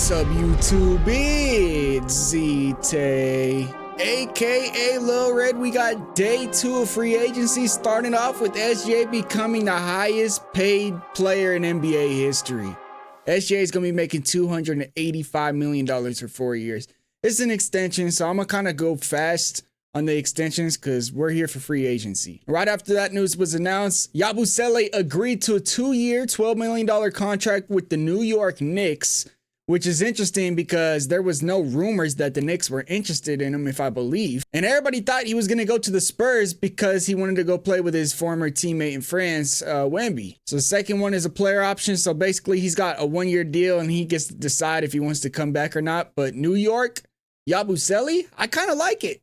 What's up, YouTube? It's ZTAY, aka Lil Red. We got day 2 of free agency, starting off with SGA becoming the highest paid player in NBA history. SGA is going to be making $285 million for 4 years. It's an extension, so I'm going to kind of go fast on the extensions because we're here for free agency. Right after that news was announced, Yabusele agreed to a 2-year, $12 million contract with the New York Knicks, which is interesting because there was no rumors that the Knicks were interested in him, if I believe. And everybody thought he was going to go to the Spurs because he wanted to go play with his former teammate in France, Wemby. So the second one is a player option. So basically he's got a 1-year deal and he gets to decide if he wants to come back or not. But New York, Yabusele, I kind of like it.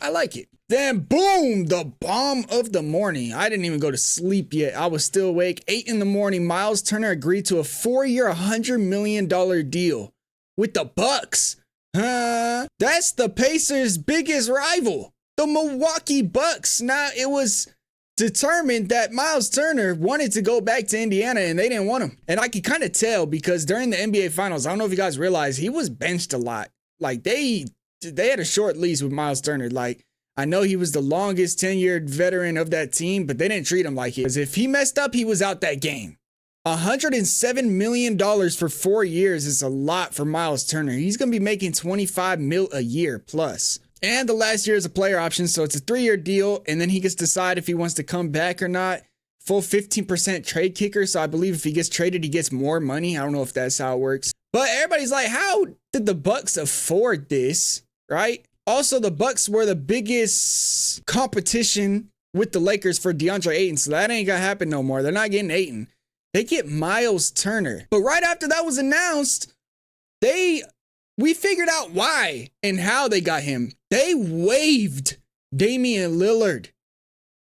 I like it. Then boom, the bomb of the morning. I didn't even go to sleep yet. I was still awake. 8 in the morning, Miles Turner agreed to a 4-year, $100 million deal with the Bucks. That's the Pacers' biggest rival, the Milwaukee Bucks. Now, it was determined that Miles Turner wanted to go back to Indiana and they didn't want him. And I could kind of tell because during the NBA Finals, I don't know if you guys realize, he was benched a lot. Like they had a short leash with Miles Turner. Like, I know he was the longest tenured veteran of that team, but they didn't treat him like it. Because if he messed up, he was out that game. $107 million for 4 years is a lot for Miles Turner. He's going to be making $25 million a year plus. And the last year is a player option, so it's a 3-year deal, and then he gets to decide if he wants to come back or not. Full 15% trade kicker, so I believe if he gets traded, he gets more money. I don't know if that's how it works. But everybody's like, how did the Bucks afford this? Right? Also, the Bucks were the biggest competition with the Lakers for DeAndre Ayton, so that ain't gonna happen no more. They're not getting Ayton. They get Miles Turner. But right after that was announced, we figured out why and how they got him. They waived Damian Lillard.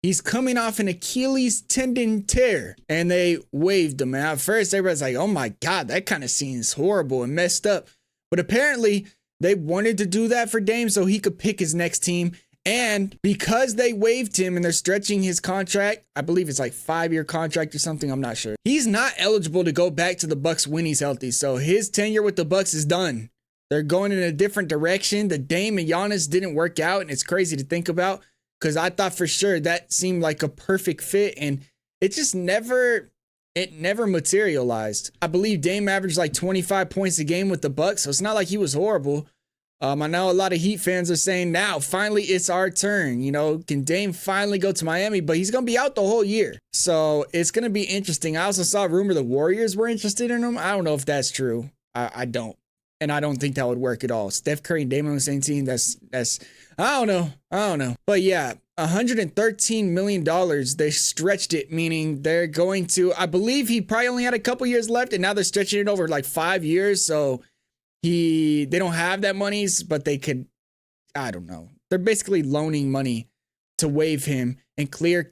He's coming off an Achilles tendon tear, and they waived him. And at first, everybody's like, oh my God, that kind of seems horrible and messed up. But apparently, they wanted to do that for Dame so he could pick his next team. And because they waived him and they're stretching his contract, I believe it's like 5-year contract or something, I'm not sure. He's not eligible to go back to the Bucks when he's healthy. So his tenure with the Bucks is done. They're going in a different direction. The Dame and Giannis didn't work out, and it's crazy to think about because I thought for sure that seemed like a perfect fit, and it just never materialized. I believe Dame averaged like 25 points a game with the Bucks, so it's not like he was horrible. I know a lot of Heat fans are saying now, finally, it's our turn. You know, can Dame finally go to Miami? But he's going to be out the whole year. So it's going to be interesting. I also saw a rumor the Warriors were interested in him. I don't know if that's true. I don't. And I don't think that would work at all. Steph Curry and Dame on the same team, that's I don't know. But yeah, $113 million, they stretched it, meaning they're going to, I believe he probably only had a couple years left, and now they're stretching it over like 5 years. So they don't have that money, but they could, I don't know. They're basically loaning money to waive him and clear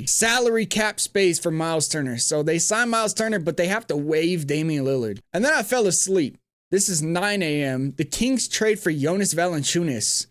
salary cap space for Miles Turner. So they signed Miles Turner, but they have to waive Damian Lillard. And then I fell asleep. This is 9 a.m. The Kings trade for Jonas Valanciunas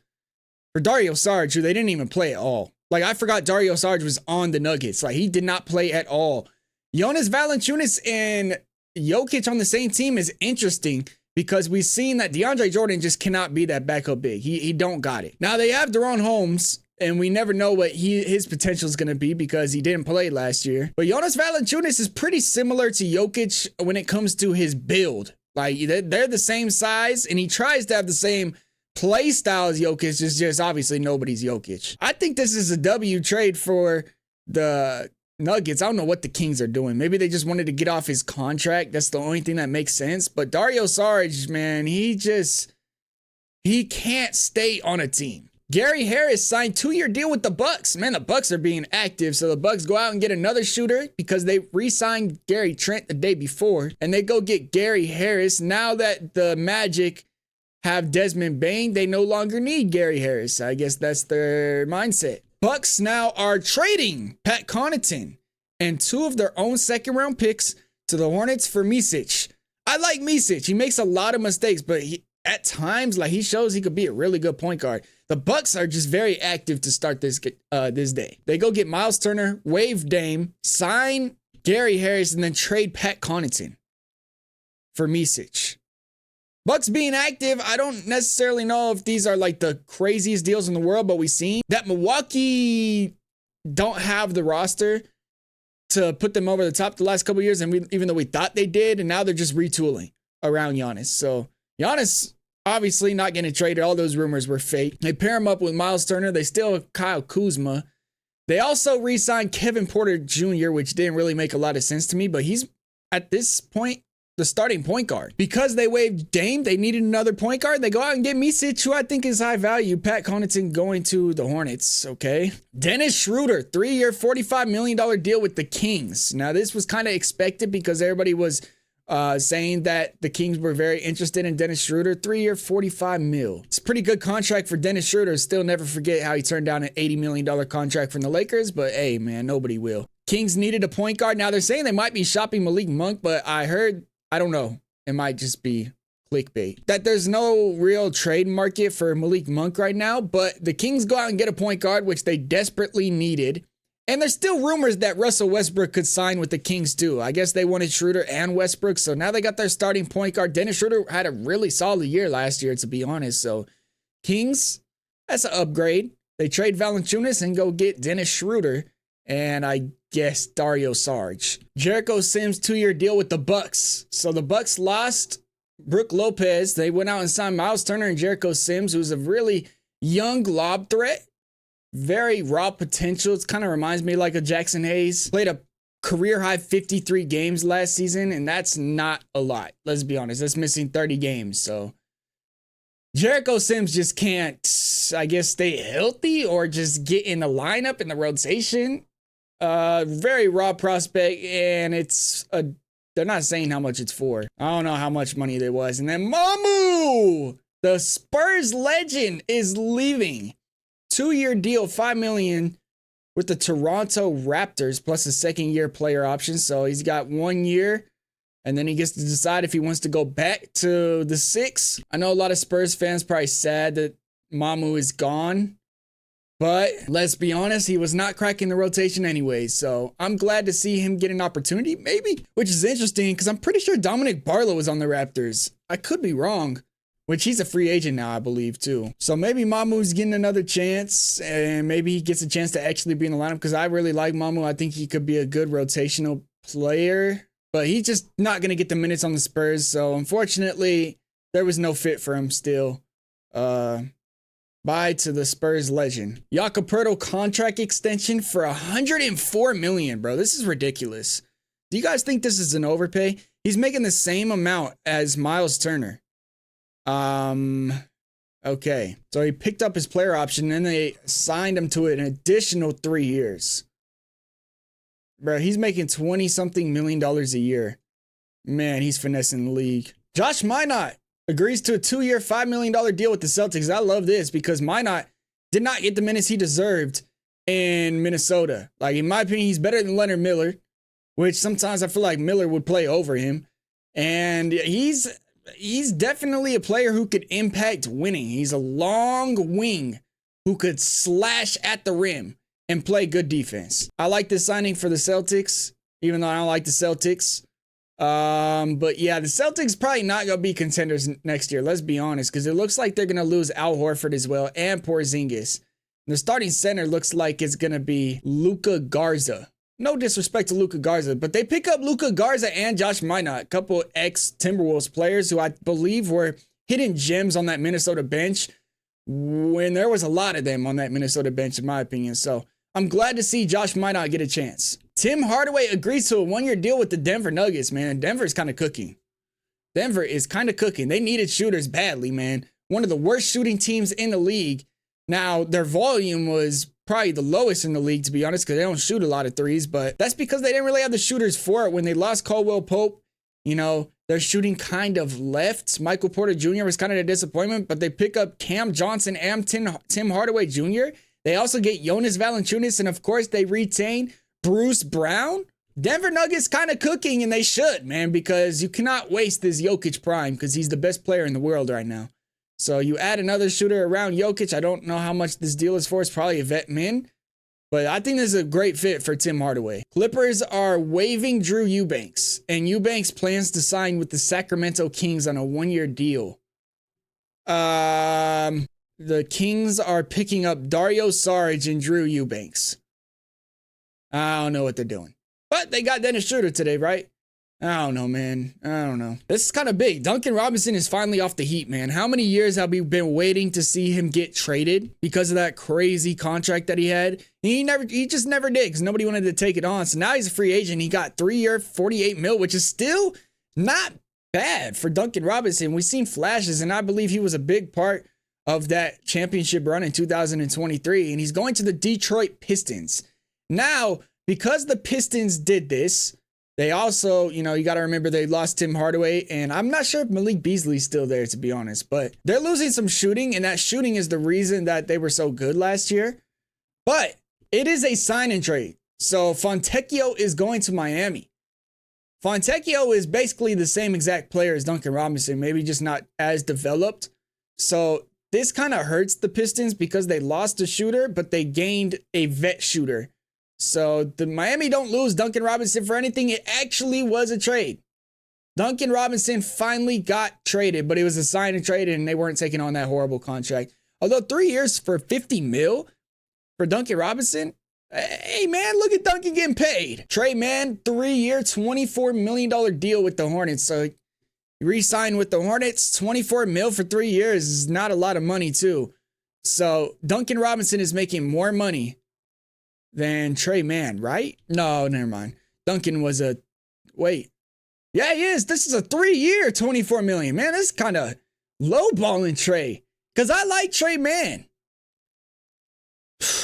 for Dario Saric, who they didn't even play at all. Like, I forgot Dario Saric was on the Nuggets. Like, he did not play at all. Jonas Valanciunas and Jokic on the same team is interesting because we've seen that DeAndre Jordan just cannot be that backup big. He don't got it. Now, they have Deron Holmes, and we never know what his potential is going to be because he didn't play last year. But Jonas Valanciunas is pretty similar to Jokic when it comes to his build. Like, they're the same size, and he tries to have the same play style as Jokic. It's just obviously nobody's Jokic. I think this is a W trade for the Nuggets. I don't know what the Kings are doing. Maybe they just wanted to get off his contract. That's the only thing that makes sense. But Dario Saric, man, he can't stay on a team. Gary Harris signed 2-year deal with the Bucks. Man, the Bucks are being active. So the Bucks go out and get another shooter because they re-signed Gary Trent the day before. And they go get Gary Harris. Now that the Magic have Desmond Bane, they no longer need Gary Harris. I guess that's their mindset. Bucks now are trading Pat Connaughton and 2 of their own 2nd-round picks to the Hornets for Micic. I like Micic. He makes a lot of mistakes, but at times, like, he shows he could be a really good point guard. The Bucks are just very active to start this day. They go get Miles Turner, waive Dame, sign Gary Harris, and then trade Pat Connaughton for Micic. Bucks being active, I don't necessarily know if these are like the craziest deals in the world, but we've seen that Milwaukee don't have the roster to put them over the top the last couple of years, and even though we thought they did, and now they're just retooling around Giannis. So Giannis obviously not getting traded. All those rumors were fake. They pair him up with Miles Turner. They still have Kyle Kuzma. They also re-signed Kevin Porter Jr., which didn't really make a lot of sense to me, but he's at this point the starting point guard. Because they waived Dame, they needed another point guard. They go out and get Micic, who I think is high value. Pat Connaughton going to the Hornets, okay? Dennis Schroder, 3-year, $45 million deal with the Kings. Now, this was kind of expected because everybody was saying that the Kings were very interested in Dennis Schroder. 3-year, $45 million. It's a pretty good contract for Dennis Schroder. Still never forget how he turned down an $80 million contract from the Lakers, but hey, man, nobody will. Kings needed a point guard. Now, they're saying they might be shopping Malik Monk, but I don't know. It might just be clickbait. That there's no real trade market for Malik Monk right now, but the Kings go out and get a point guard, which they desperately needed. And there's still rumors that Russell Westbrook could sign with the Kings too. I guess they wanted Schroeder and Westbrook, so now they got their starting point guard. Dennis Schroeder had a really solid year last year, to be honest. So Kings, that's an upgrade. They trade Valanciunas and go get Dennis Schroeder. And I guess Dario Saric. Jericho Sims 2-year deal with the Bucks. So the Bucks lost Brook Lopez. They went out and signed Miles Turner and Jericho Sims, who's a really young lob threat. Very raw potential. It kind of reminds me like a Jackson Hayes. Played a career-high 53 games last season, and that's not a lot. Let's be honest. That's missing 30 games. So Jericho Sims just can't, I guess, stay healthy or just get in the lineup in the rotation. Very raw prospect, and they're not saying how much it's for. I don't know how much money there was. And then Mamu, the Spurs legend, is leaving. 2-year deal, $5 million with the Toronto Raptors, plus a second-year player option. So he's got 1 year, and then he gets to decide if he wants to go back to the Six. I know a lot of Spurs fans probably sad that Mamu is gone. But let's be honest, he was not cracking the rotation anyway. So I'm glad to see him get an opportunity, maybe, which is interesting because I'm pretty sure Dominic Barlow was on the Raptors. I could be wrong, which he's a free agent now, I believe, too. So maybe Mamu's getting another chance, and maybe he gets a chance to actually be in the lineup because I really like Mamu. I think he could be a good rotational player, but he's just not going to get the minutes on the Spurs. So unfortunately, there was no fit for him still. Bye to the Spurs legend. Jakob Poeltl contract extension for $104 million, bro. This is ridiculous. Do you guys think this is an overpay? He's making the same amount as Miles Turner. Okay. So he picked up his player option and then they signed him to an additional 3 years. Bro, he's making 20-something million dollars a year. Man, he's finessing the league. Josh Minott agrees to a 2-year, $5 million deal with the Celtics. I love this because Minott did not get the minutes he deserved in Minnesota. Like, in my opinion, he's better than Leonard Miller, which sometimes I feel like Miller would play over him. And he's definitely a player who could impact winning. He's a long wing who could slash at the rim and play good defense. I like this signing for the Celtics, even though I don't like the Celtics. But yeah, the Celtics probably not going to be contenders next year. Let's be honest, because it looks like they're going to lose Al Horford as well and Porzingis. The starting center looks like it's going to be Luka Garza. No disrespect to Luka Garza, but they pick up Luka Garza and Josh Minott, a couple ex-Timberwolves players who I believe were hidden gems on that Minnesota bench when there was a lot of them on that Minnesota bench, in my opinion. So I'm glad to see Josh Minott get a chance. Tim Hardaway agrees to a 1-year deal with the Denver Nuggets, man. Denver's kind of cooking. Denver is kind of cooking. They needed shooters badly, man. One of the worst shooting teams in the league. Now, their volume was probably the lowest in the league, to be honest, because they don't shoot a lot of threes, but that's because they didn't really have the shooters for it. When they lost Caldwell Pope, you know, their shooting kind of left. Michael Porter Jr. was kind of a disappointment, but they pick up Cam Johnson and Tim Hardaway Jr. They also get Jonas Valanciunas, and of course, they retain Bruce Brown. Denver Nuggets kind of cooking, and they should, man, because you cannot waste this Jokic prime because he's the best player in the world right now. So you add another shooter around Jokic. I don't know how much this deal is for. It's probably a vet min. But I think this is a great fit for Tim Hardaway. Clippers are waiving Drew Eubanks, and Eubanks plans to sign with the Sacramento Kings on a 1-year deal. The Kings are picking up Dario Saric and Drew Eubanks. I don't know what they're doing. But they got Dennis Schroder today, right? I don't know, man. I don't know. This is kind of big. Duncan Robinson is finally off the Heat, man. How many years have we been waiting to see him get traded because of that crazy contract that he had? He just never did because nobody wanted to take it on. So now he's a free agent. He got 3-year, $48 million, which is still not bad for Duncan Robinson. We've seen flashes, and I believe he was a big part of that championship run in 2023. And he's going to the Detroit Pistons. Now, because the Pistons did this, they also, you got to remember they lost Tim Hardaway, and I'm not sure if Malik Beasley's still there, to be honest, but they're losing some shooting, and that shooting is the reason that they were so good last year. But it is a sign and trade. So Fontecchio is going to Miami. Fontecchio is basically the same exact player as Duncan Robinson, maybe just not as developed. So this kind of hurts the Pistons because they lost a shooter, but they gained a vet shooter. So the Miami don't lose Duncan Robinson for anything. It actually was a trade. Duncan Robinson finally got traded, but it was a sign and trade, and they weren't taking on that horrible contract. Although 3 years for $50 million for Duncan Robinson, hey man, look at Duncan getting paid. Tre Mann, 3-year, $24 million deal with the Hornets. So he re-signed with the Hornets. $24 million for 3 years is not a lot of money too. So Duncan Robinson is making more money than Tre Mann, right? No, never mind. Duncan was wait. Yeah, he is. This is a 3-year, $24 million. Man, this is kind of lowballing Tre. Because I like Tre Mann.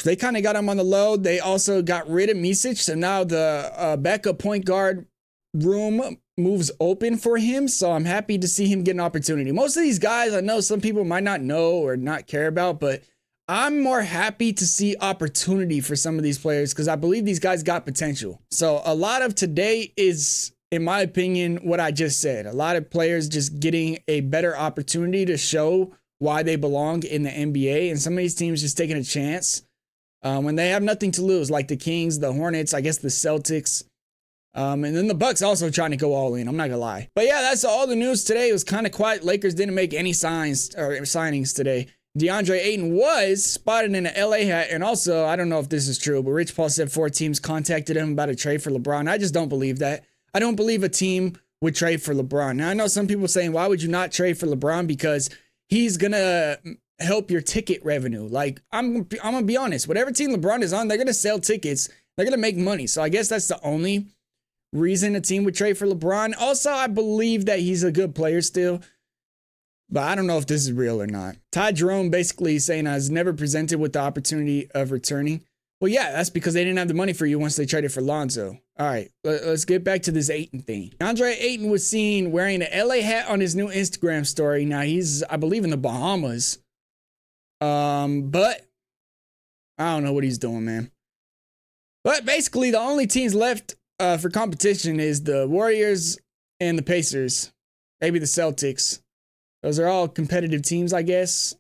They kind of got him on the low. They also got rid of Micic. So now the backup point guard room moves open for him. So I'm happy to see him get an opportunity. Most of these guys, I know some people might not know or not care about, but I'm more happy to see opportunity for some of these players because I believe these guys got potential. So a lot of today is, in my opinion, what I just said. A lot of players just getting a better opportunity to show why they belong in the NBA. And some of these teams just taking a chance when they have nothing to lose, like the Kings, the Hornets, I guess the Celtics. And then the Bucks also trying to go all in. I'm not gonna lie. But yeah, that's all the news today. It was kind of quiet. Lakers didn't make any signings today. DeAndre Ayton was spotted in an LA hat, and also, I don't know if this is true, but Rich Paul said 4 teams contacted him about a trade for LeBron. I just don't believe that. I don't believe a team would trade for LeBron. Now, I know some people saying, why would you not trade for LeBron? Because he's going to help your ticket revenue. Like, I'm going to be honest. Whatever team LeBron is on, they're going to sell tickets. They're going to make money. So I guess that's the only reason a team would trade for LeBron. Also, I believe that he's a good player still. But I don't know if this is real or not. Ty Jerome basically saying I was never presented with the opportunity of returning. Well, yeah, that's because they didn't have the money for you once they traded for Lonzo. All right, let's get back to this Ayton thing. DeAndre Ayton was seen wearing an LA hat on his new Instagram story. Now he's, I believe, in the Bahamas. But I don't know what he's doing, man. But basically, the only teams left for competition is the Warriors and the Pacers. Maybe the Celtics. Those are all competitive teams, I guess.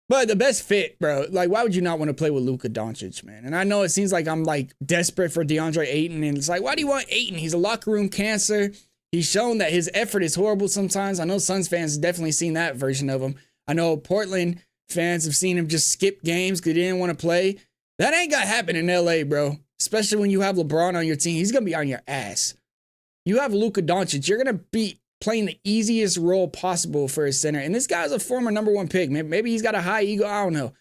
But the best fit, bro, like, why would you not want to play with Luka Doncic, man? And I know it seems like I'm, like, desperate for DeAndre Ayton. And it's like, why do you want Ayton? He's a locker room cancer. He's shown that his effort is horrible sometimes. I know Suns fans have definitely seen that version of him. I know Portland fans have seen him just skip games because he didn't want to play. That ain't gonna happen in LA, bro. Especially when you have LeBron on your team. He's gonna be on your ass. You have Luka Doncic. You're gonna be playing the easiest role possible for his center. And this guy's a former #1 pick. Maybe he's got a high ego. I don't know.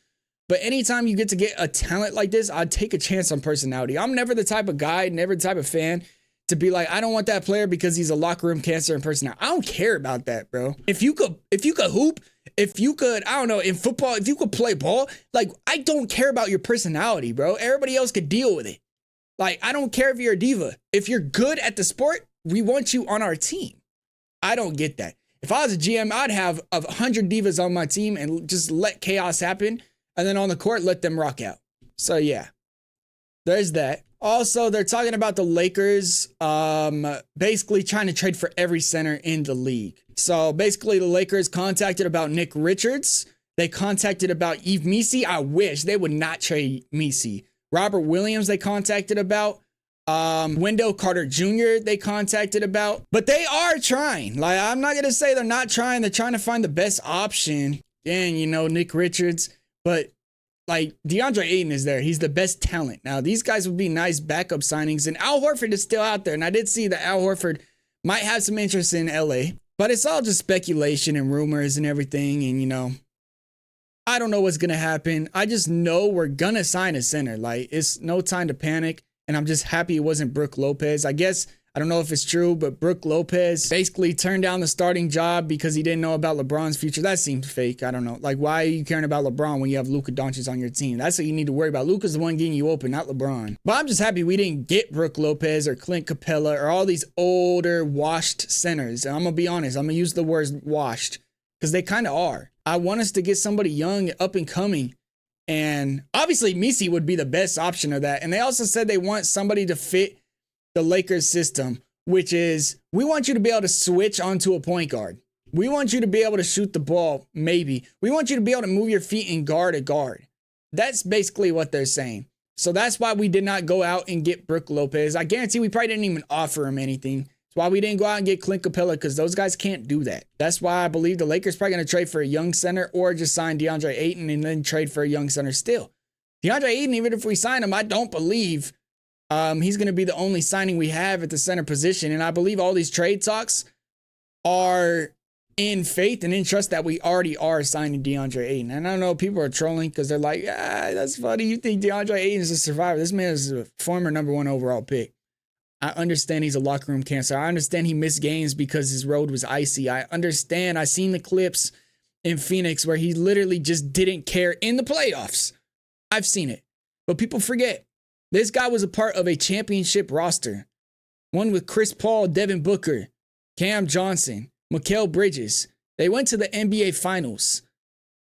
But anytime you get to get a talent like this, I'd take a chance on personality. I'm never the type of guy, never the type of fan to be like, I don't want that player because he's a locker room cancer and personality. I don't care about that, bro. If you could hoop, if you could, I don't know, in football, if you could play ball, like, I don't care about your personality, bro. Everybody else could deal with it. Like, I don't care if you're a diva. If you're good at the sport, we want you on our team. I don't get that. If I was a GM, I'd have 100 divas on my team and just let chaos happen. And then on the court, let them rock out. So yeah, there's that. Also, they're talking about the Lakers basically trying to trade for every center in the league. So basically the Lakers contacted about Nick Richards. They contacted about Yves Missi. I wish they would not trade Missi. Robert Williams they contacted about. Wendell Carter Jr. they contacted about. But they are trying. Like, I'm not going to say they're not trying. They're trying to find the best option. And, you know, Nick Richards. But, like, DeAndre Ayton is there. He's the best talent. Now, these guys would be nice backup signings. And Al Horford is still out there. And I did see that Al Horford might have some interest in LA. But it's all just speculation and rumors and everything. And, you know, I don't know what's going to happen. I just know we're going to sign a center. Like, it's no time to panic. And I'm just happy it wasn't Brook Lopez. I guess, I don't know if it's true, but Brook Lopez basically turned down the starting job because he didn't know about LeBron's future. That seemed fake. I don't know. Like, why are you caring about LeBron when you have Luka Doncic on your team? That's what you need to worry about. Luka's the one getting you open, not LeBron. But I'm just happy we didn't get Brook Lopez or Clint Capella or all these older, washed centers. And I'm going to be honest. I'm going to use the words washed because they kind of are. I want us to get somebody young, up and coming. And obviously, Messi would be the best option of that. And they also said they want somebody to fit the Lakers system, which is we want you to be able to switch onto a point guard. We want you to be able to shoot the ball, maybe. We want you to be able to move your feet and guard a guard. That's basically what they're saying. So that's why we did not go out and get Brook Lopez. I guarantee we probably didn't even offer him anything. That's why we didn't go out and get Clint Capella, because those guys can't do that. That's why I believe the Lakers probably going to trade for a young center or just sign DeAndre Ayton and then trade for a young center still. DeAndre Ayton, even if we sign him, I don't believe he's going to be the only signing we have at the center position. And I believe all these trade talks are in faith and in trust that we already are signing DeAndre Ayton. And I don't know, people are trolling because they're like, that's funny. You think DeAndre Ayton is a survivor. This man is a former #1 overall pick. I understand he's a locker room cancer. I understand he missed games because his road was icy. I understand. I seen the clips in Phoenix where he literally just didn't care in the playoffs. I've seen it. But people forget. This guy was a part of a championship roster. One with Chris Paul, Devin Booker, Cam Johnson, Mikal Bridges. They went to the NBA Finals.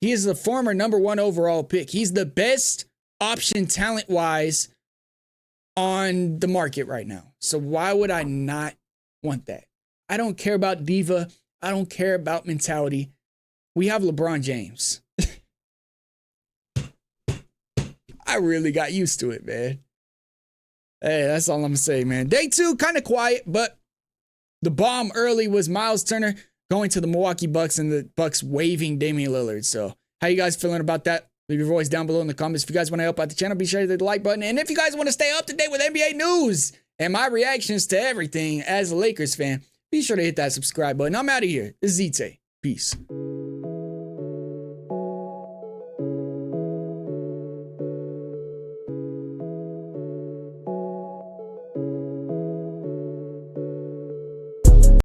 He is the former #1 overall pick. He's the best option talent-wise on the market right now. So why would I not want that? I don't care about diva. I don't care about mentality. We have LeBron James. I really got used to it, man. Hey, that's all I'm gonna say, man. Day 2, kind of quiet, but the bomb early was Miles Turner going to the Milwaukee Bucks and the Bucks waiving Damian Lillard. So how you guys feeling about that? Leave your voice down below in the comments. If you guys want to help out the channel, be sure to hit the like button. And if you guys want to stay up to date with NBA news and my reactions to everything as a Lakers fan, be sure to hit that subscribe button. I'm out of here. This is ZTAY. Peace.